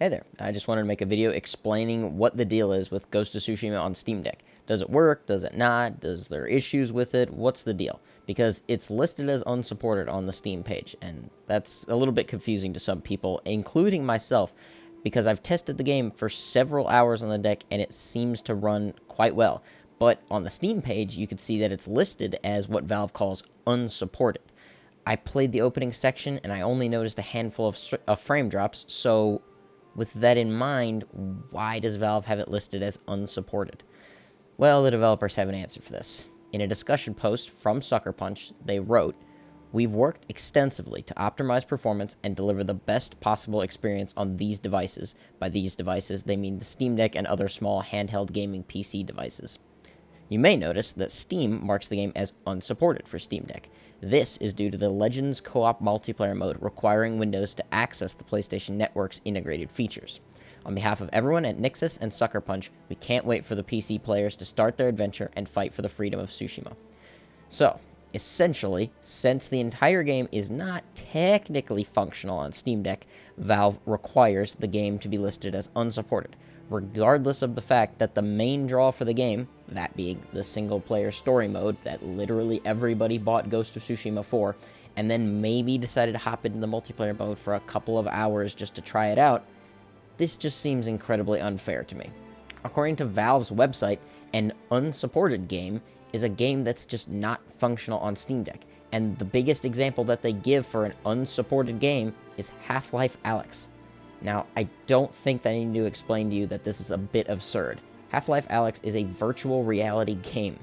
Hey there, I just wanted to make a video explaining what the deal is with Ghost of Tsushima on Steam Deck. Does it work? Does it not? Is there issues with it? What's the deal? Because it's listed as unsupported on the Steam page, and that's a little bit confusing to some people, including myself, because I've tested the game for several hours on the deck, and it seems to run quite well. But on the Steam page, you can see that it's listed as what Valve calls unsupported. I played the opening section, and I only noticed a handful of frame drops, so with that in mind, why does Valve have it listed as unsupported? Well, the developers have an answer for this. In a discussion post from Sucker Punch, they wrote, "We've worked extensively to optimize performance and deliver the best possible experience on these devices." By these devices, they mean the Steam Deck and other small handheld gaming PC devices. You may notice that Steam marks the game as unsupported for Steam Deck. This is due to the Legends co-op multiplayer mode requiring Windows to access the PlayStation Network's integrated features. On behalf of everyone at Nixxes and Sucker Punch, we can't wait for the PC players to start their adventure and fight for the freedom of Tsushima. So, essentially, since the entire game is not technically functional on Steam Deck, Valve requires the game to be listed as unsupported, regardless of the fact that the main draw for the game, that being the single-player story mode that literally everybody bought Ghost of Tsushima for, and then maybe decided to hop into the multiplayer mode for a couple of hours just to try it out, this just seems incredibly unfair to me. According to Valve's website, an unsupported game is a game that's just not functional on Steam Deck, and the biggest example that they give for an unsupported game is Half-Life Alyx. Now, I don't think that I need to explain to you that this is a bit absurd. Half-Life Alyx is a virtual reality game,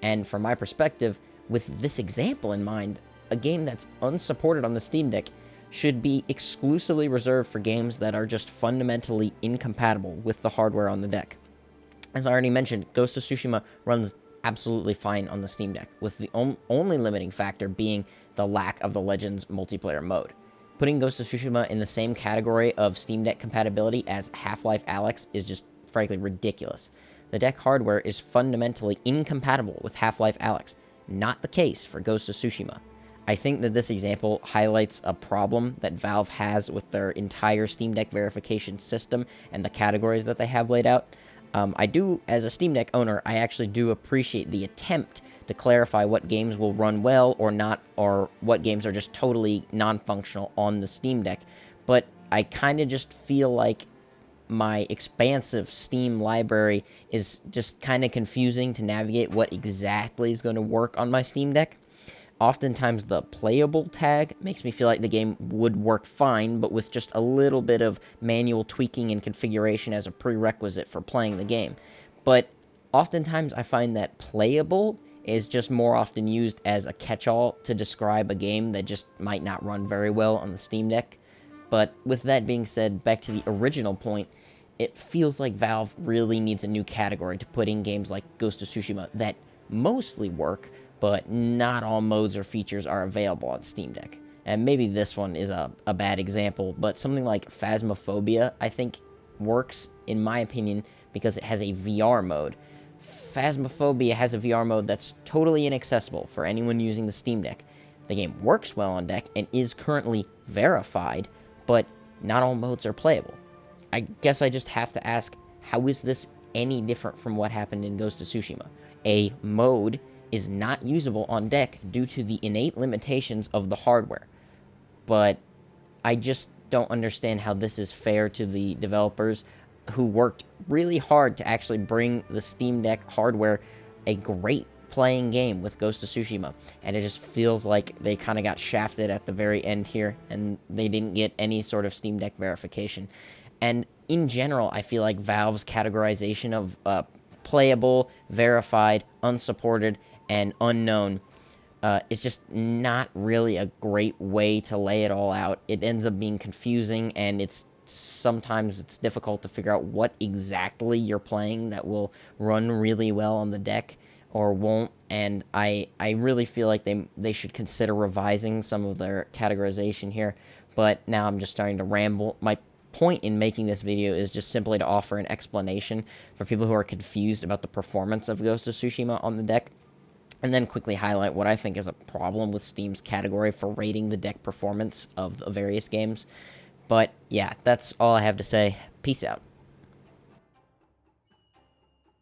and from my perspective, with this example in mind, a game that's unsupported on the Steam Deck should be exclusively reserved for games that are just fundamentally incompatible with the hardware on the deck. As I already mentioned, Ghost of Tsushima runs absolutely fine on the Steam Deck, with the only limiting factor being the lack of the Legends multiplayer mode. Putting Ghost of Tsushima in the same category of Steam Deck compatibility as Half-Life Alyx is just, frankly, ridiculous. The deck hardware is fundamentally incompatible with Half-Life Alyx, not the case for Ghost of Tsushima. I think that this example highlights a problem that Valve has with their entire Steam Deck verification system and the categories that they have laid out. As a Steam Deck owner, I actually do appreciate the attempt to clarify what games will run well or not, or what games are just totally non-functional on the Steam Deck. But I kind of just feel like my expansive Steam library is just kind of confusing to navigate what exactly is going to work on my Steam Deck. Oftentimes, the playable tag makes me feel like the game would work fine, but with just a little bit of manual tweaking and configuration as a prerequisite for playing the game. But oftentimes, I find that playable is just more often used as a catch-all to describe a game that just might not run very well on the Steam Deck. But with that being said, back to the original point, it feels like Valve really needs a new category to put in games like Ghost of Tsushima that mostly work, but not all modes or features are available on Steam Deck. And maybe this one is a bad example, but something like Phasmophobia, I think, works, in my opinion, because it has a VR mode. Phasmophobia has a VR mode that's totally inaccessible for anyone using the Steam Deck. The game works well on deck and is currently verified, but not all modes are playable. I guess I just have to ask, how is this any different from what happened in Ghost of Tsushima? A mode is not usable on deck due to the innate limitations of the hardware. But I just don't understand how this is fair to the developers who worked really hard to actually bring the Steam Deck hardware a great playing game with Ghost of Tsushima. And it just feels like they kind of got shafted at the very end here, and they didn't get any sort of Steam Deck verification. And in general, I feel like Valve's categorization of playable, verified, unsupported, and unknown is just not really a great way to lay it all out. It ends up being confusing, and sometimes it's difficult to figure out what exactly you're playing that will run really well on the deck or won't. And I really feel like they should consider revising some of their categorization here. But now I'm just starting to ramble. My point in making this video is just simply to offer an explanation for people who are confused about the performance of Ghost of Tsushima on the deck, and then quickly highlight what I think is a problem with Steam's category for rating the deck performance of various games. But yeah, that's all I have to say. Peace out.